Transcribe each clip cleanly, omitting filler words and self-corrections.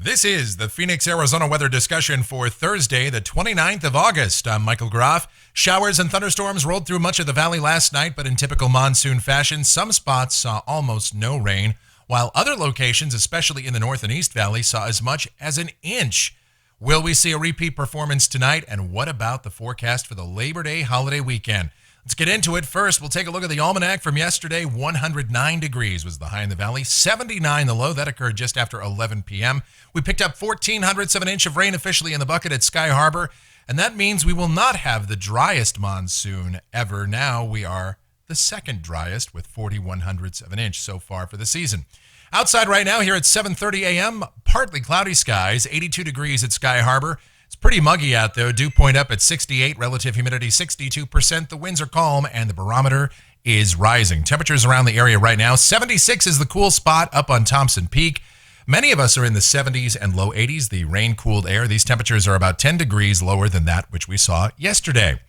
This is the Phoenix, Arizona weather discussion for Thursday, the 29th of August. I'm Michael Groff. Showers and thunderstorms rolled through much of the valley last night, but in typical monsoon fashion, some spots saw almost no rain, while other locations, especially in the north and east valley, saw as much as an inch. Will we see a repeat performance tonight? And what about the forecast for the Labor Day holiday weekend? Let's get into it. First, we'll take a look at the almanac from yesterday. 109 degrees was the high in the valley, 79 the low. That occurred just after 11 p.m. We picked up 0.14 of an inch of rain officially in the bucket at Sky Harbor, and that means we will not have the driest monsoon ever. Now we are the second driest with 0.41 of an inch so far for the season. Outside right now here at 7:30 a.m., partly cloudy skies, 82 degrees at Sky Harbor. It's pretty muggy out there. Dew point up at 68, relative humidity 62%. The winds are calm and the barometer is rising. Temperatures around the area right now, 76 is the cool spot up on Thompson Peak. Many of us are in the 70s and low 80s, the rain-cooled air. These temperatures are about 10 degrees lower than that which we saw yesterday.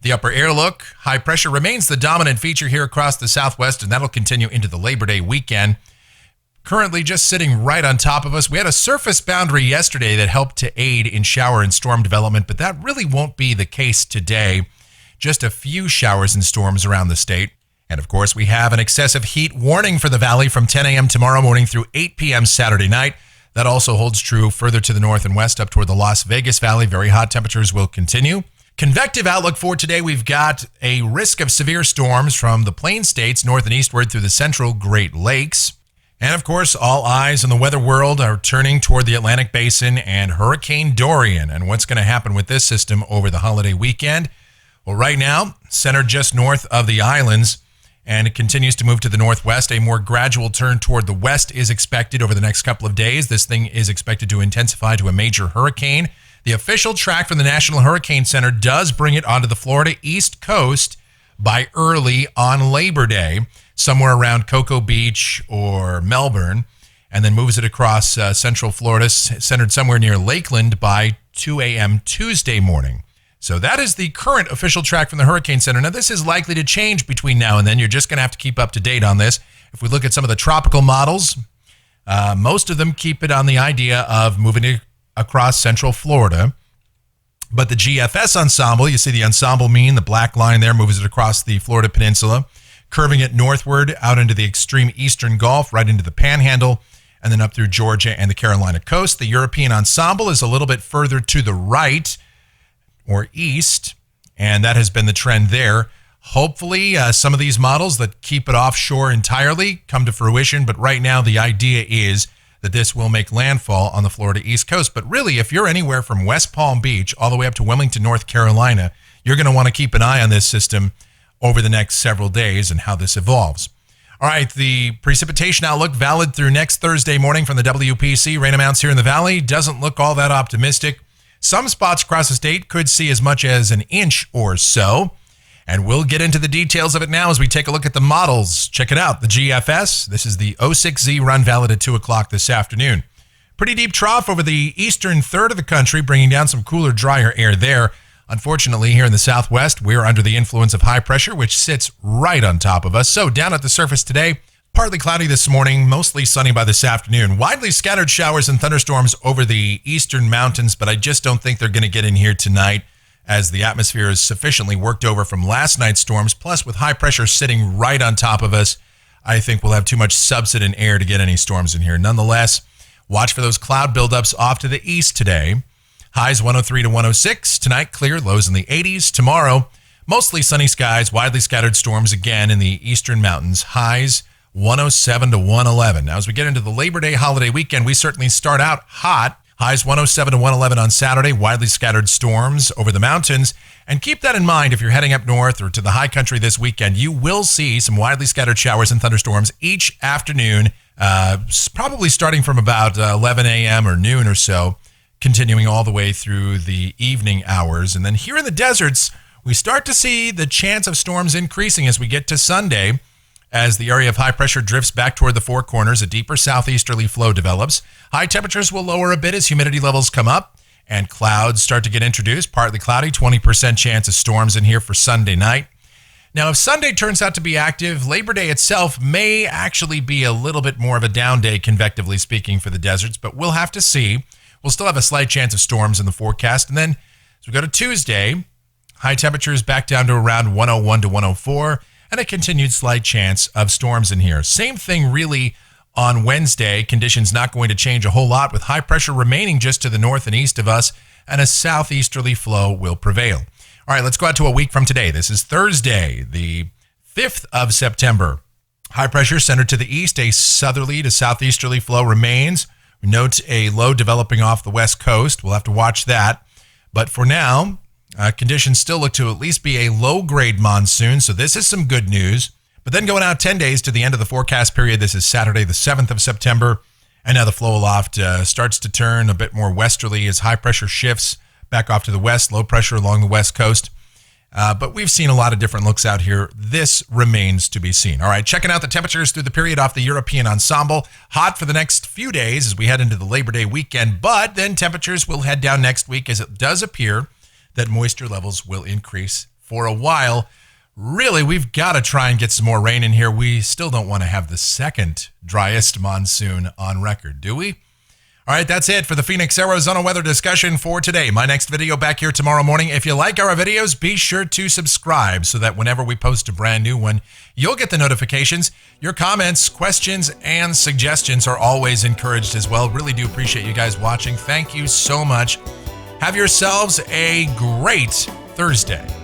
The upper air look, high pressure remains the dominant feature here across the southwest, and that'll continue into the Labor Day weekend. Currently just sitting right on top of us. We had a surface boundary yesterday that helped to aid in shower and storm development, but that really won't be the case today. Just a few showers and storms around the state. And of course, we have an excessive heat warning for the valley from 10 a.m. tomorrow morning through 8 p.m. Saturday night. That also holds true further to the north and west up toward the Las Vegas Valley. Very hot temperatures will continue. Convective outlook for today. We've got a risk of severe storms from the Plain States north and eastward through the central Great Lakes. And of course, all eyes in the weather world are turning toward the Atlantic Basin and Hurricane Dorian and what's going to happen with this system over the holiday weekend. Well, right now, centered just north of the islands, and it continues to move to the northwest. A more gradual turn toward the west is expected over the next couple of days. This thing is expected to intensify to a major hurricane. The official track from the National Hurricane Center does bring it onto the Florida East Coast by early on Labor Day, somewhere around Cocoa Beach or Melbourne, and then moves it across central Florida, centered somewhere near Lakeland by 2 a.m. Tuesday morning. So that is the current official track from the Hurricane Center. Now, this is likely to change between now and then. You're just going to have to keep up to date on this. If we look at some of the tropical models, most of them keep it on the idea of moving it across central Florida. But the GFS ensemble, you see the ensemble mean, the black line there, moves it across the Florida Peninsula, curving it northward out into the extreme eastern Gulf, right into the Panhandle, and then up through Georgia and the Carolina coast. The European ensemble is a little bit further to the right or east, and that has been the trend there. Hopefully, some of these models that keep it offshore entirely come to fruition, but right now the idea is that this will make landfall on the Florida East Coast. But really, if you're anywhere from West Palm Beach all the way up to Wilmington, North Carolina, you're going to want to keep an eye on this system over the next several days and how this evolves. All right, the precipitation outlook valid through next Thursday morning from the WPC. Rain amounts here in the valley doesn't look all that optimistic. Some spots across the state could see as much as an inch or so. And we'll get into the details of it now as we take a look at the models. Check it out, the GFS. This is the 06Z run valid at 2 o'clock this afternoon. Pretty deep trough over the eastern third of the country, bringing down some cooler, drier air there. Unfortunately, here in the southwest, we're under the influence of high pressure, which sits right on top of us. So down at the surface today, partly cloudy this morning, mostly sunny by this afternoon. Widely scattered showers and thunderstorms over the eastern mountains, but I just don't think they're going to get in here tonight, as the atmosphere is sufficiently worked over from last night's storms. Plus, with high pressure sitting right on top of us, I think we'll have too much subsidence air to get any storms in here. Nonetheless, watch for those cloud buildups off to the east today. Highs 103 to 106. Tonight, clear, lows in the 80s. Tomorrow, mostly sunny skies, widely scattered storms again in the eastern mountains. Highs 107 to 111. Now, as we get into the Labor Day holiday weekend, we certainly start out hot. Highs 107 to 111 on Saturday, widely scattered storms over the mountains. And keep that in mind if you're heading up north or to the high country this weekend. You will see some widely scattered showers and thunderstorms each afternoon, probably starting from about 11 a.m. or noon or so, continuing all the way through the evening hours. And then here in the deserts, we start to see the chance of storms increasing as we get to Sunday. As the area of high pressure drifts back toward the Four Corners, a deeper southeasterly flow develops. High temperatures will lower a bit as humidity levels come up and clouds start to get introduced. Partly cloudy, 20% chance of storms in here for Sunday night. Now, if Sunday turns out to be active, Labor Day itself may actually be a little bit more of a down day, convectively speaking, for the deserts, but we'll have to see. We'll still have a slight chance of storms in the forecast. And then as we go to Tuesday, high temperatures back down to around 101 to 104, and a continued slight chance of storms in here. Same thing really on Wednesday. Conditions not going to change a whole lot, with high pressure remaining just to the north and east of us, and a southeasterly flow will prevail. All right, let's go out to a week from today. This is Thursday, the 5th of September. High pressure centered to the east, a southerly to southeasterly flow remains. We note a low developing off the west coast. We'll have to watch that. But for now, conditions still look to at least be a low-grade monsoon, so this is some good news. But then going out 10 days to the end of the forecast period, this is Saturday, the 7th of September, and now the flow aloft starts to turn a bit more westerly as high pressure shifts back off to the west, low pressure along the west coast. But we've seen a lot of different looks out here. This remains to be seen. All right, checking out the temperatures through the period off the European ensemble. Hot for the next few days as we head into the Labor Day weekend, but then temperatures will head down next week as it does appear that moisture levels will increase for a while. Really, we've got to try and get some more rain in here. We still don't want to have the second driest monsoon on record, do we? All right, that's it for the Phoenix, Arizona weather discussion for today. My next video back here tomorrow morning. If you like our videos, be sure to subscribe so that whenever we post a brand new one, you'll get the notifications. Your comments, questions, and suggestions are always encouraged as well. Really do appreciate you guys watching. Thank you so much. Have yourselves a great Thursday.